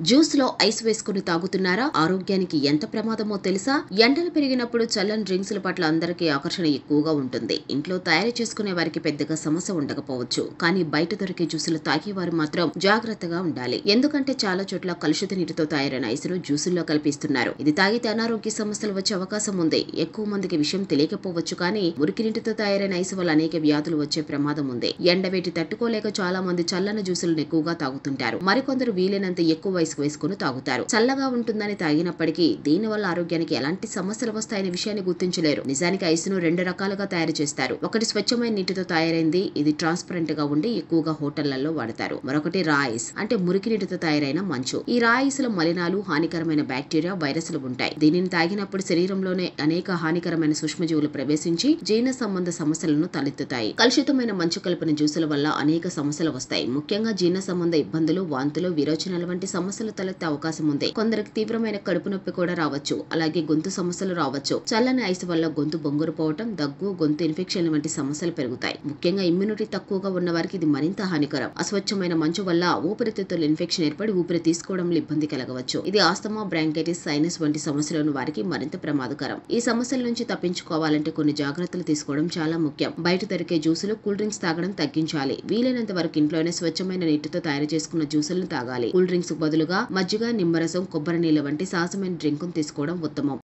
Juice లో ice వేసుకుని తాగుతున్నారా? ఆరోగ్యానికి ఎంత ప్రమాదమో తెలుసా? ఎండలు పెరిగినప్పుడు చల్లని డ్రింక్స్ పట్ల అందరికీ ఆకర్షణ ఎక్కువగా ఉంటుంది. ఇంట్లో తయారు చేసుకునే వారికి పెద్దగా సమస్య ఉండకపోవచ్చు, కానీ బయట దొరికే జ్యూసులు తాగేవారు మాత్రం జాగ్రత్తగా ఉండాలి. ఎందుకంటే చాలా చోట్ల కలుషిత నీటితో తయారైన ఐసును జ్యూసుల్లో కల్పిస్తున్నారు. ఇది తాగితే అనారోగ్య సమస్యలు వచ్చే అవకాశం ఉంది. ఎక్కువ మందికి విషయం తెలియకపోవచ్చు, కానీ మురికి నీటితో తయారైన ఐసు వల్ల అనేక వ్యాధులు వచ్చే ప్రమాదం ఉంది. ఎండవేటి తట్టుకోలేక చాలా మంది చల్లని జ్యూసులను ఎక్కువగా తాగుతుంటారు. మరికొందరు వీలైనంత ఎక్కువ ఐస్ వేసుకుని తాగుతారు. చల్లగా ఉంటుందని తాగినప్పటికీ దీనివల్ల ఆరోగ్యానికి ఎలాంటి సమస్యలు వస్తాయనే విషయాన్ని గుర్తించలేరు. నిజానికి ఐసును రెండు రకాలుగా తయారు చేస్తారు. ఒకటి స్వచ్ఛమైన నీటితో తయారైంది. ఇది ట్రాన్స్పరెంట్ గా ఉండి ఎక్కువగా హోటళ్లలో వాడతారు. మరొకటి రా ఐస్, అంటే మురికి నీటితో తయారైన మంచు. ఈ రా ఐస్ లో మలినాలు, హానికరమైన బ్యాక్టీరియా, వైరస్లు ఉంటాయి. దీనిని తాగినప్పుడు శరీరంలోనే అనేక హానికరమైన సూక్ష్మజీవులు ప్రవేశించి జీర్ణ సంబంధ సమస్యలను తలెత్తుతాయి. కలుషితమైన మంచు కలిపిన జ్యూసుల వల్ల అనేక సమస్యలు వస్తాయి. ముఖ్యంగా జీర్ణ సంబంధ ఇబ్బందులు, వాంతులు, విరోచనాలు వంటి సమస్యలు తలెత్తే అవకాశం ఉంది. కొందరికి తీవ్రమైన కడుపు నొప్పి కూడా రావచ్చు. అలాగే గొంతు సమస్యలు రావచ్చు. చల్లని ఐస్ వల్ల గొంతు బొంగురు పోవటం, దగ్గు, గొంతు ఇన్ఫెక్షన్ వంటి సమస్యలు పెరుగుతాయి. ముఖ్యంగా ఇమ్యూనిటీ తక్కువగా ఉన్న వారికి ఇది మరింత హానికరం. అస్వచ్ఛమైన మంచు వల్ల ఊపిరితిత్తుల ఇన్ఫెక్షన్ ఏర్పడి ఊపిరి తీసుకోవడంలో ఇబ్బంది కలగవచ్చు. ఇది ఆస్తమా, బ్రాంకైటిస్, సైనస్ వంటి సమస్యలను వారికి మరింత ప్రమాదకరం. ఈ సమస్యల నుంచి తప్పించుకోవాలంటే కొన్ని జాగ్రత్తలు తీసుకోవడం చాలా ముఖ్యం. బయట దొరికే జ్యూసులు, కూల్ డ్రింక్స్ తాగడం తగ్గించాలి. వీలైనంత వరకు ఇంట్లోనే స్వచ్ఛమైన నీటితో తయారు చేసుకున్న జ్యూసులను తాగాలి. కూల్ డ్రింక్స్ బదులుగా మజ్జిగ, నిమ్మరసం, కొబ్బరి నీళ్ల వంటి సహజమైన డ్రింకును తీసుకోవడం ఉత్తమం.